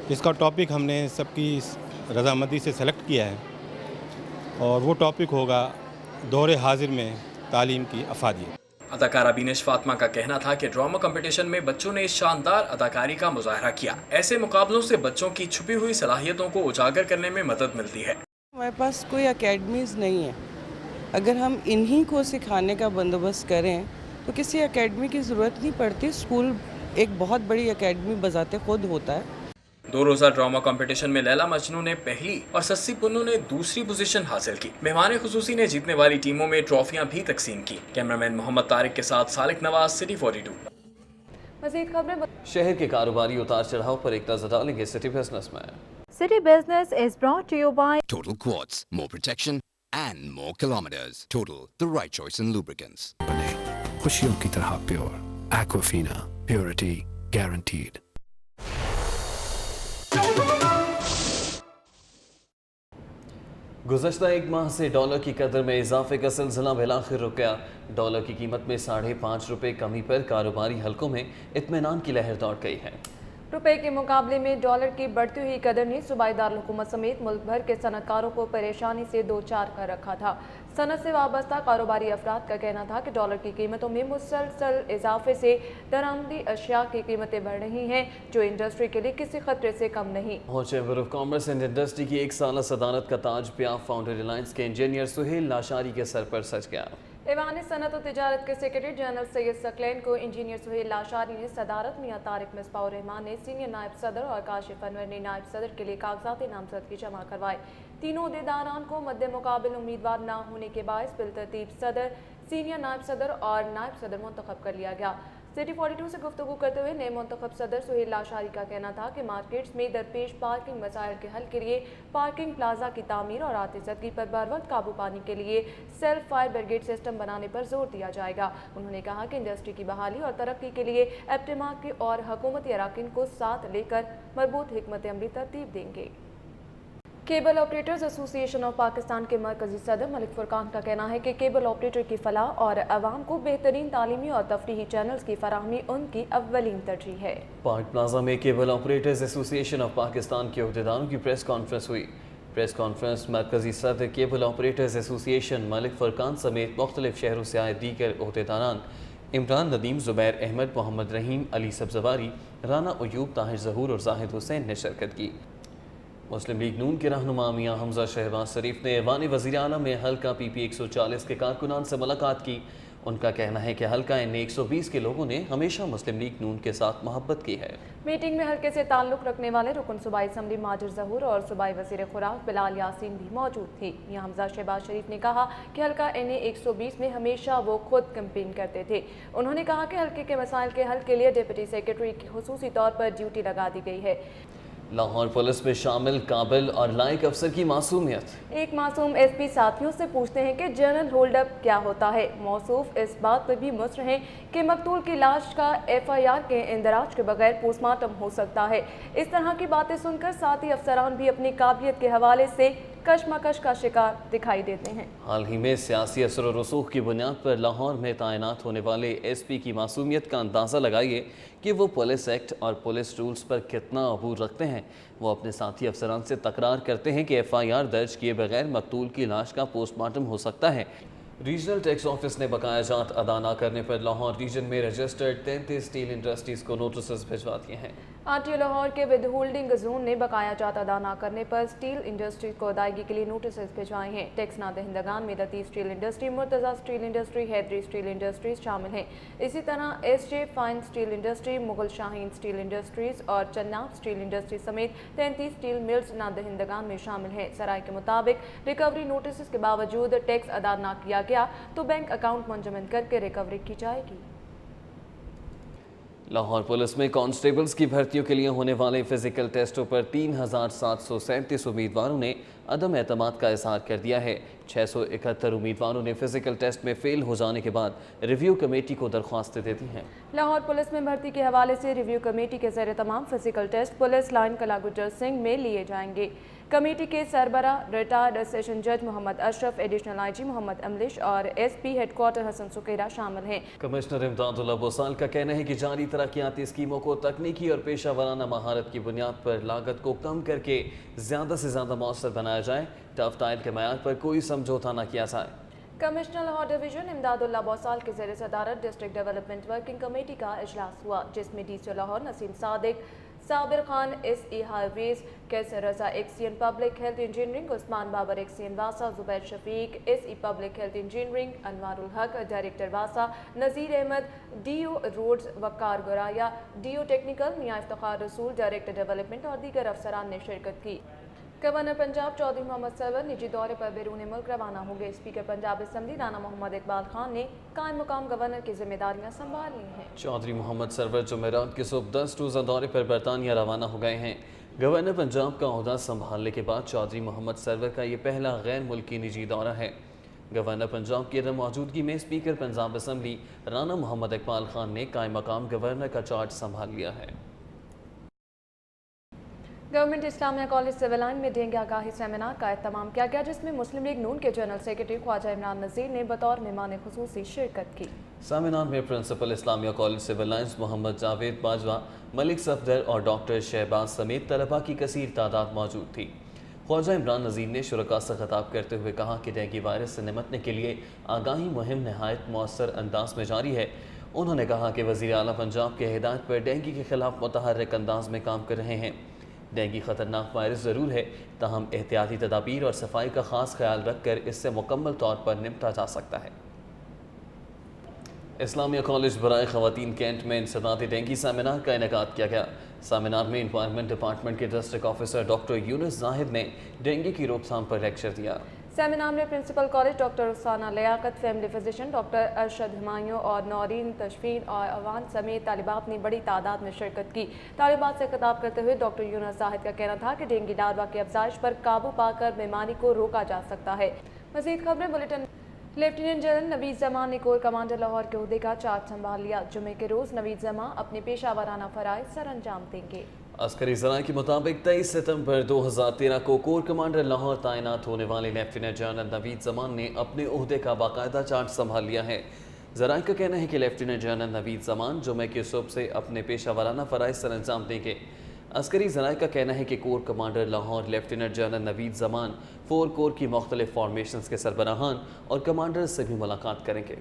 جس کا ٹاپک ہم نے سب کی رضامندی سے سلیکٹ کیا ہے، اور وہ ٹاپک ہوگا دور حاضر میں تعلیم کی افادیت۔ اداکارہ بینش فاطمہ کا کہنا تھا کہ ڈرامہ کمپٹیشن میں بچوں نے شاندار اداکاری کا مظاہرہ کیا۔ ایسے مقابلوں سے بچوں کی چھپی ہوئی صلاحیتوں کو اجاگر کرنے میں مدد ملتی ہے۔ ہمارے پاس کوئی اکیڈمیز نہیں ہے، اگر ہم انہی کو سکھانے کا بندوبست کریں تو کسی اکیڈمی کی ضرورت نہیں پڑتی، اسکول ایک بہت بڑی اکیڈمی بذات خود ہوتا ہے۔ 2 روزہ ڈرامہ کمپٹیشن میں لیلا مجنو نے پہلی اور سسی پنو نے دوسری پوزیشن حاصل کی۔ مہمان خصوصی نے جیتنے والی ٹیموں میں ٹرافیاں بھی تقسیم کی۔ کیمرامین محمد طارق کے ساتھ سالک نواز، سٹی 42۔ مزید خبریں شہر کے کاروباری اتار چڑھاؤ پر ایک نظر ڈالیں گے سٹی بزنس میں۔ City Business is brought to you by Total Quartz, more protection and more kilometers. Total, the right choice in lubricants. خوشیوں کی طرح پیور ایکوافینا، پیورٹی گارنٹیڈ۔ گزشتہ 1 ماہ سے ڈالر کی قدر میں اضافے کا سلسلہ بالآخر رک گیا۔ ڈالر کی قیمت میں 5.5 روپے کمی پر کاروباری حلقوں میں اطمینان کی لہر دوڑ گئی ہے۔ روپے کے مقابلے میں ڈالر کی بڑھتی ہوئی قدر نے صوبائی دارالحکومت سمیت ملک بھر کے صنعت کاروں کو پریشانی سے دوچار کر رکھا تھا۔ صنعت سے وابستہ کاروباری افراد کا کہنا تھا کہ ڈالر کی قیمتوں میں مسلسل اضافے سے درآمدی اشیاء کی قیمتیں بڑھ رہی ہیں، جو انڈسٹری کے لیے کسی خطرے سے کم نہیں۔ اور chamber of commerce and industry کی 1 سالہ صدارت کا تاج پیاف فاؤنڈر ریلائنس کے انجینئر سہیل لاشاری کے سر پر سج گیا۔ ایوان صنعت و تجارت کے سیکرٹری جنرل سید ثقلین کو انجینئر سہیل لاشاری نے صدارت، میاں طارق مصباح الرحمان نے سینئر نائب صدر اور کاشف انور نے نائب صدر کے لیے کاغذات نامزدگی جمع کروائے۔ تینوں عہدیداران کو مد مقابل امیدوار نہ ہونے کے باعث بالترتیب صدر، سینئر نائب صدر اور نائب صدر منتخب کر لیا گیا۔ سٹی 42 سے گفتگو کرتے ہوئے نئے منتخب صدر سہیل لاشاری کا کہنا تھا کہ مارکیٹس میں درپیش پارکنگ مسائل کے حل کے لیے پارکنگ پلازا کی تعمیر اور آتشزدگی پر بروقت قابو پانے کے لیے سیلف فائر بریگیڈ سسٹم بنانے پر زور دیا جائے گا۔ انہوں نے کہا کہ انڈسٹری کی بحالی اور ترقی کے لیے ایپٹما کے اور حکومتی اراکین کو ساتھ لے کر مربوط حکمت عملی ترتیب دیں گے۔ کیبل آپریٹرز ایسوسی ایشن آف پاکستان کے مرکزی صدر ملک فرقان کا کہنا ہے کہ کیبل آپریٹر کی فلاح اور عوام کو بہترین تعلیمی اور تفریحی چینلز کی فراہمی ان کی اولین ترجیح ہے۔ پارک پلازا میں کیبل آپریٹرز ایسوسی ایشن آف پاکستان کے عہدیداروں کی پریس کانفرنس ہوئی۔ پریس کانفرنس مرکزی صدر کیبل آپریٹرز ایسوسی ایشن ملک فرقان سمیت مختلف شہروں سے آئے دیگر عہدیداران عمران ندیم، زبیر احمد، محمد رحیم، علی سبزواری، رانا ایوب، طاہر ظہور اور زاہد حسین نے شرکت کی۔ مسلم لیگ نون کے رہنما میاں حمزہ شہباز شریف نے ایوان وزیر اعلیٰ میں حلقہ PP 140 کے کارکنان سے ملاقات کی۔ ان کا کہنا ہے کہ حلقہ N 120 کے لوگوں نے ہمیشہ مسلم لیگ نون کے ساتھ محبت کی ہے۔ میٹنگ میں حلقے سے تعلق رکھنے والے رکن صوبائی اسمبلی ماجر ظہور اور صوبائی وزیر خوراک بلال یاسین بھی موجود تھی۔ میاں حمزہ شہباز شریف نے کہا کہ حلقہ N 120 میں ہمیشہ وہ خود کیمپین کرتے تھے۔ انہوں نے کہا کہ حلقے کے مسائل کے حل کے لیے ڈپٹی سیکرٹری کی خصوصی طور پر ڈیوٹی لگا دی گئی ہے۔ لاہور پولیس میں شامل قابل اور لائق افسر کی معصومیت۔ ایک معصوم SP ساتھیوں سے پوچھتے ہیں کہ جنرل ہولڈ اپ کیا ہوتا ہے۔ موصوف اس بات پر بھی مصر ہیں کہ مقتول کی لاش کا FIR کے اندراج کے بغیر پوسٹ مارٹم ہو سکتا ہے۔ اس طرح کی باتیں سن کر ساتھی افسران بھی اپنی قابلیت کے حوالے سے کشمکش کا شکار دکھائی دیتے ہیں۔ حال ہی میں سیاسی اثر و رسوخ کی بنیاد پر لاہور میں تعینات ہونے والے SP کی معصومیت کا اندازہ لگائیے کہ وہ پولیس ایکٹ اور پولیس رولز پر کتنا عبور رکھتے ہیں۔ وہ اپنے ساتھی افسران سے تکرار کرتے ہیں کہ FIR درج کیے بغیر مقتول کی لاش کا پوسٹ مارٹم ہو سکتا ہے۔ ریجنل ٹیکس آفس نے بقایا جات ادا نہ کرنے پر لاہور ریجن میں رجسٹرڈ 33 اسٹیل انڈسٹریز کو نوٹسز بھجوا دیے ہیں۔ RTO लाहौर के विद होल्डिंग जोन ने बकाया जात अदा न करने पर स्टील इंडस्ट्री को अदायगी के लिए नोटिस भिजवाए हैं। टैक्स नादहिंदगान में Latif steel industry, Murtaza steel industry, Haidri steel industries शामिल हैं। इसी तरह SJ fine steel industry, Mughal Shaheen steel industries और चन्नाब स्टील इंडस्ट्री समेत 33 स्टील मिल्स नादहिंदगान में शामिल हैं। सराय के मुताबिक रिकवरी नोटिस के बावजूद टैक्स अदा न किया गया तो बैंक अकाउंट मुंजमद करके रिकवरी की जाएगी। लाहौर पुलिस में कांस्टेबल्स की भर्तियों के लिए होने वाले फिजिकल टेस्टों पर 3737 उम्मीदवारों ने अदम एतमाद का इजहार कर दिया है। 671 उम्मीदवारों ने फिजिकल टेस्ट में फेल हो जाने के बाद रिव्यू कमेटी को दरख्वास्तें दे दी हैं। लाहौर पुलिस में भर्ती के हवाले से रिव्यू कमेटी के ज़ेर तमाम फिजिकल टेस्ट पुलिस लाइन कला गुजर सिंह में लिए जाएंगे। कमेटी के सरबरा रिटायर्ड सेशन जज मोहम्मद अशरफ, एडिशनल IG मोहम्मद अमलिश और SP हेडक्वार्टर हसन सुकेरा शामिल हैं। कमिश्नर इमदादुल्लाह बोसाल का कहना है कि जारी तरक्याती स्कीमों को तकनीकी और पेशा वराना महारत की बुनियाद पर लागत को कम करके ज़्यादा से ज़्यादा मौसर बनाया जाए। टफ टाइल के मयार पर कोई समझौता न किया जाए। कमिश्नर लाहौर डिवीजन इमदादुल्लाह बोसाल के ज़ेर सदारत डिस्ट्रिक्ट डेवलपमेंट वर्किंग कमेटी का इजलास हुआ, जिसमें DC Lahore Naseem Sadiq, Sabir Khan SE highways, Qaiser Raza XCN public health engineering, Usman Babar XCN वासा, Zubair Shafiq SE public health engineering, Anwarul Haq director वासा, Nazir Ahmad DO roads, Waqar Goraya DO technical, Mian Iftikhar Rasool director development और दीगर अफसरान ने शिरकत की। गवर्नर पंजाब चौधरी मोहम्मद सरवर निजी दौरे पर बैरून मुल्क रवाना होंगे। स्पीकर पंजाब असम्बली राना मोहम्मद इकबाल खान ने कायम मुकाम गवर्नर की जिम्मेदारियां संभाल ली हैं। चौधरी मोहम्मद सरवर जुमेरात की सुबह 10 रोज़ा दौरे पर बरतानिया रवाना हो गए हैं। गवर्नर पंजाब का ओहदा संभालने के बाद चौधरी मोहम्मद सरवर का ये पहला गैर मुल्की निजी दौरा है। गवर्नर पंजाब की अदम मौजूदगी में स्पीकर पंजाब असम्बली राना मोहम्मद इकबाल खान ने कायम मकाम गवर्नर का चार्ज संभाल लिया है। Government Islamia college civil line में डेंगू आगाही सेमिनार का एहतमाम किया गया, जिसमें मुस्लिम लीग नून के जनरल सेक्रेटरी ख्वाजा इमरान नज़ीर ने बतौर मेहमान खुसूसी शिरकत की। सेमिनार में principal Islamia college civil lines Muhammad Javed Bajwa, Malik Safdar और डॉक्टर शहबाज समेत तलबा की कसीर तादाद मौजूद थी। ख्वाजा इमरान नज़ीर ने शुरका से खिताब करते हुए कहा कि डेंगू वायरस से निमटने के लिए आगाही मुहिम नहायत मौसर अंदाज में जारी है। उन्होंने कहा कि वज़ीर आला पंजाब के हिदायत पर डेंगू के खिलाफ मुतहर्रिक अंदाज में काम कर रहे हैं। डेंगू ख़तरनाक वायरस ज़रूर है, ताहम एहतियाती तदाबीर और सफाई का ख़ास ख्याल रख कर इससे मुकम्मल तौर पर निपटा जा सकता है। इस्लामिया कॉलेज बराए ख़वातीन कैंट में इंसदादी डेंगू सेमिनार का इनेकाद किया गया। सेमिनार में एनवायरनमेंट डिपार्टमेंट के district officer doctor Younus Zahid ने डेंगू की रोकथाम पर लेक्चर दिया। सेमिनार में principal college doctor Rukhsana Liaquat, family physician doctor Arshad Humayun और नौरीन तशफीन और अवान समेत तालिबात ने बड़ी तादाद में शिरकत की। तालिबात से खिताब करते हुए डॉक्टर यूनुस जाहिद का कहना था कि डेंगू लार्वा की अफजाइश पर काबू पाकर बीमारी को रोका जा सकता है। मज़ीद खबरें bulletin. Lieutenant general Naveed Zaman ने कोर कमांडर लाहौर के ओहदे का चार्ज संभाल लिया। जुमे के रोज़ नवीद जमा अपने पेशा वाराना फ़राइज़ सर अंजाम देंगे। अस्करी ज़राए के मुताबिक 23 सितंबर 2013 को कोर कमांडर लाहौर तैनात होने वाले लेफ्टिनेंट जनरल नवीद जमान ने अपने ओहदे का बाकायदा चार्ज संभाल लिया है। ज़राए का कहना है कि लेफ्टिनेंट जनरल नवीद जमान जुमे की सुबह से अपने पेशा वाराना फ़राइज़ सर अंजाम देंगे। अस्करी ज़राए का कहना है कि core commander Lahore lieutenant general Naveed Zaman 4 core की मुख्तलिफ फॉर्मेशंस के सरबराहान और कमांडर से भी मुलाकात करेंगे।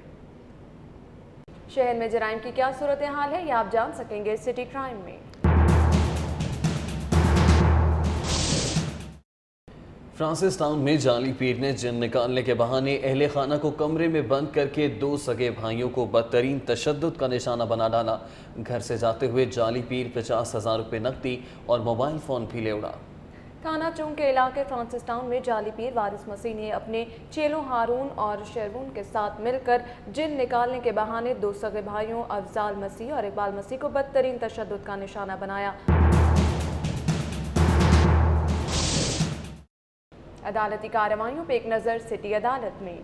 शहर में जराइम की क्या सूरत हाल है, ये आप जान सकेंगे सिटी क्राइम में। फ्रांसिस टाउन में जाली पीर ने जिन निकालने के बहाने अहले खाना को कमरे में बंद करके 2 सगे भाइयों को बदतरीन तशद्दुद का निशाना बना डाला। घर से जाते हुए जाली पीर 50,000 रुपये नकदी और मोबाइल फ़ोन भी ले उड़ा। थाना चौक के इलाके फ्रांसिस टाउन में जाली पीर वारिस मसीह ने अपने चेलों हारून और शेरवून के साथ मिलकर जिन निकालने के बहाने 2 सगे भाइयों अफजाल मसीह और इकबाल मसीह को बदतरीन तशद्दुद का निशाना बनाया। अदालती कार्रवाइयों पे एक नज़र सिटी अदालत में।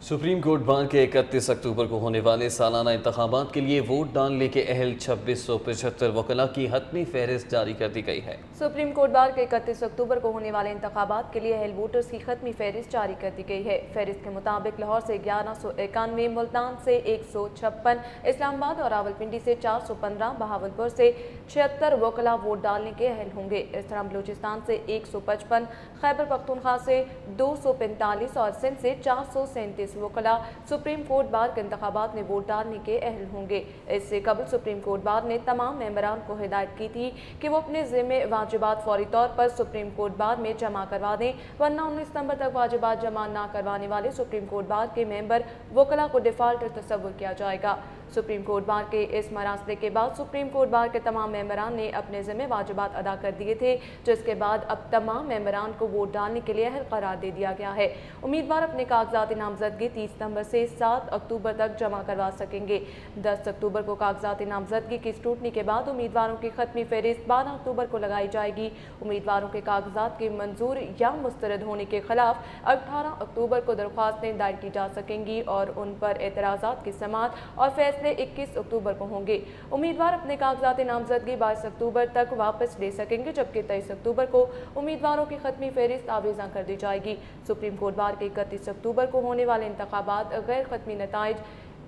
सुप्रीम कोर्ट बार के 31 अक्टूबर को होने वाले सालाना इंतखाबात के लिए वोट डालने के अहल 2675 वकला की हतमी फहरिस्त जारी कर दी गई है। सुप्रीम कोर्ट बार के 31 अक्टूबर को होने वाले इंतखाबात के लिए अहल वोटर्स की खतमी फहरिस्त जारी कर दी गई है। फहरिस्त के मुताबिक लाहौर से 1191, मुल्तान से 156, इस्लामाबाद और रावलपिंडी से 415, बहावलपुर से 76 वकला वोट डालने के अहल होंगे। इस तरह बलूचिस्तान से 155, खैबर पख्तूनख्वा से 245 और सिंध से 437 36 वकला सुप्रीम कोर्ट बार के इंतखाबात में वोट डालने के अहल होंगे। इससे कबल सुप्रीम कोर्ट बार ने तमाम मेंबरान को हिदायत की थी कि वो अपने ज़िम्मे वाजिबात फौरी तौर पर सुप्रीम कोर्ट बार में जमा करवा दें, वरना 19 सितंबर तक वाजिबात जमा ना करवाने वाले सुप्रीम कोर्ट बार के मेंबर वकला को डिफाल्टर तस्वुर किया जाएगा। सुप्रीम कोर्ट बार के इस मरासले के बाद सुप्रीम कोर्ट बार के तमाम मेंबरान ने अपने ज़िम्मे वाजिबात अदा कर दिए थे, जिसके बाद अब तमाम मेंबरान को वोट डालने के लिए अहल करार दे दिया गया है। उम्मीदवार अपने कागजात नामजदगी 30 सितंबर से 7 अक्टूबर तक जमा करवा सकेंगे। 10 अक्टूबर को कागजात नामजदगी की स्क्रूटनी के बाद उम्मीदवारों की खत्मी फहरिस्त 12 अक्टूबर को लगाई जाएगी। उम्मीदवारों के कागजात के मंजूर या मुस्तरद होने के खिलाफ 18 अक्टूबर को दरख्वास्तें दायर की जा सकेंगी और उन पर एतराज़ात की समाअत और फैसले 21 अक्टूबर को होंगे। उम्मीदवार अपने कागजात नामजदगी 22 अक्टूबर तक वापस ले सकेंगे, जबकि 23 अक्टूबर को उम्मीदवारों की खत्मी फहरिस्त आवेज़ा कर दी जाएगी। सुप्रीम कोर्ट बार के 31 अक्टूबर को होने वाले इंतखाबात गैर खत्मी नताइज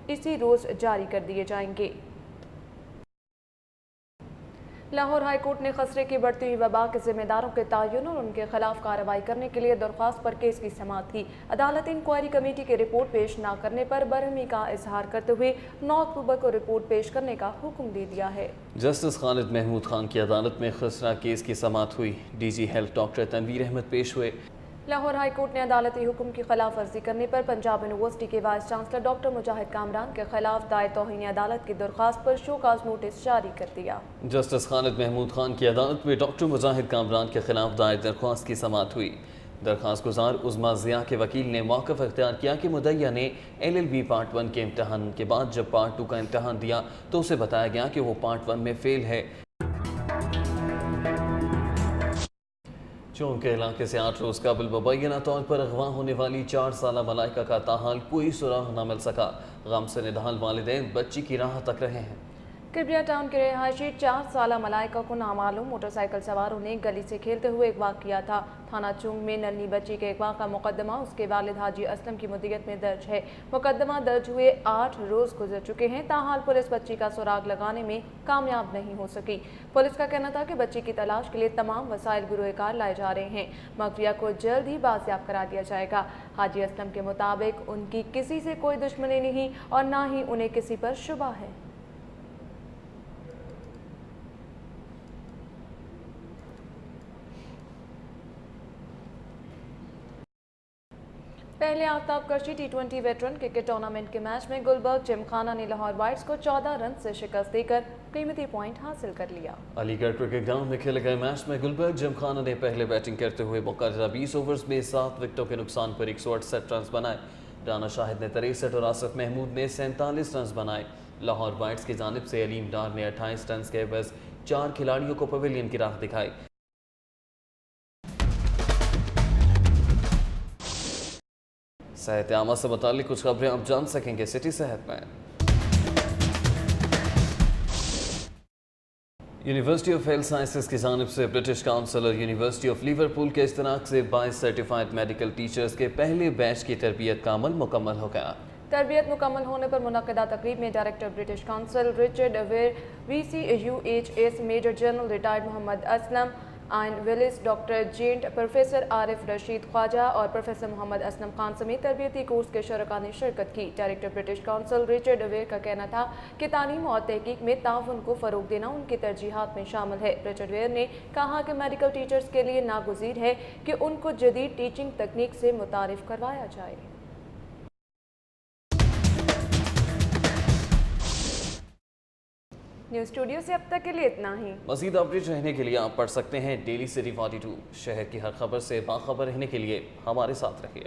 इसी रोज़ जारी कर दिए जाएंगे। लाहौर हाई कोर्ट ने खसरे की बढ़ती हुई वबा के जिम्मेदारों के तयन और उनके खिलाफ कार्रवाई करने के लिए दरख्वास्त पर केस की समाअत की। अदालत इंक्वायरी कमेटी की रिपोर्ट पेश न करने पर बरहमी का इजहार करते हुए 9 अक्टूबर को रिपोर्ट पेश करने का हुक्म दे दिया है। जस्टिस खालिद महमूद खान की अदालत में खसरा केस की समाअत हुई। DG health doctor Tanveer Ahmed पेश हुए। लाहौर हाई कोर्ट ने अदालती हुक्म की खिलाफ वर्जी करने पर पंजाब यूनिवर्सिटी के वाइस चांसलर डॉक्टर मुजाहिद कामरान के खिलाफ दायर तौहीन अदालत की दरख्वास्त पर शोकाज नोटिस जारी कर दिया। जस्टिस खालिद महमूद खान की अदालत में डॉक्टर मुजाहिद कामरान के खिलाफ दायर दरख्वास्त की समाअत हुई। दरख्वास्त गुजार उज़मा ज़िया के वकील ने मौक़िफ़ इख्तियार किया कि मुद्दइया ने LLB पार्ट 1 के इम्तहान के बाद जब पार्ट 2 का इम्तहान दिया तो उसे बताया गया कि वो पार्ट 1 में फेल है। चौंक के इलाके से 8 रोज़ कबल मुबैना तौर पर अगवा होने वाली 4 साला मलाइका का ताहाल कोई सुराग न मिल सका। गम से निढाल वालिदैन बच्ची की राह तक रहे हैं। किबरिया टाउन के रहायशी 4 साला मलाइका को नामालूम मोटरसाइकिल सवारों ने गली से खेलते हुए अगवा किया था। थाना चुंग में नन्ही बच्ची के अगवा का मुकदमा उसके वालिद हाजी असलम की मुद्दत में दर्ज है। मुकदमा दर्ज हुए 8 रोज़ गुजर चुके हैं, ताहाल पुलिस बच्ची का सुराग लगाने में कामयाब नहीं हो सकी। पुलिस का कहना था कि बच्ची की तलाश के लिए तमाम वसाइल गुरोहकार लाए जा रहे हैं। मगफिया को जल्द ही बाजियाब करा दिया जाएगा। हाजी असलम के मुताबिक उनकी किसी से कोई दुश्मनी नहीं और ना ही उन्हें किसी पर शुबा है। पहले आफ्ताब कशी T20 वेटरन क्रिकेट टूर्नामेंट के मैच में गुलबर्ग जिमखाना ने लाहौर वाइट्स को 14 रन से शिकस्त देकर कीमती पॉइंट हासिल कर लिया। अलीगढ़ क्रिकेट ग्राउंड में खेले गए मैच में गुलबर्ग जिमखाना ने पहले बैटिंग करते हुए मुकर्ररा 20 ओवर्स में 7 विकेटों के नुकसान पर 168 रन बनाए। राना शाहिद ने 63 और आसिफ महमूद ने 47 रन बनाए। लाहौर वाइट्स की जानिब से अलीम डार ने 28 रन के एवज 4 खिलाड़ियों को पवेलियन की राह दिखाई। सेहत आमा से मुतालिक कुछ खबरें आप जान सकेंगे सिटी सेहत में। यूनिवर्सिटी ऑफ हेल्थ साइंसेज की जानिब से ब्रिटिश काउंसिल और यूनिवर्सिटी ऑफ लिवरपूल के इश्तराक से 22 सर्टिफाइड मेडिकल टीचर्स के पहले बैच की तरबियत का अमल मुकम्मल हो गया। तरबियत मुकम्मल होने पर मुनक़दा तकरीब में डायरेक्टर ब्रिटिश काउंसिल रिचर्ड अवेयर, VCUHS major general retired Muhammad Aslam, Ian Willis, doctor जेंट, प्रोफेसर आरिफ रशीद ख्वाजा और प्रोफेसर मोहम्मद असलम खान समेत तरबियती कोर्स के शरका ने शिरकत की। Director British Council Richard aware का कहना था कि तालीम और तहकीक में ताउन को फ़रोग देना उनकी तरजीहात में शामिल है। रिचर्ड अवेयर ने कहा कि मेडिकल टीचर्स के लिए नागुज़ीर है कि उनको जदीद टीचिंग तकनीक से मुतारिफ करवाया जाए। न्यूज़ स्टूडियो से अब तक के लिए इतना ही। मज़ीद अपडेट रहने के लिए आप पढ़ सकते हैं डेली सिटी 42। शहर की हर खबर से बाखबर रहने के लिए हमारे साथ रहिए।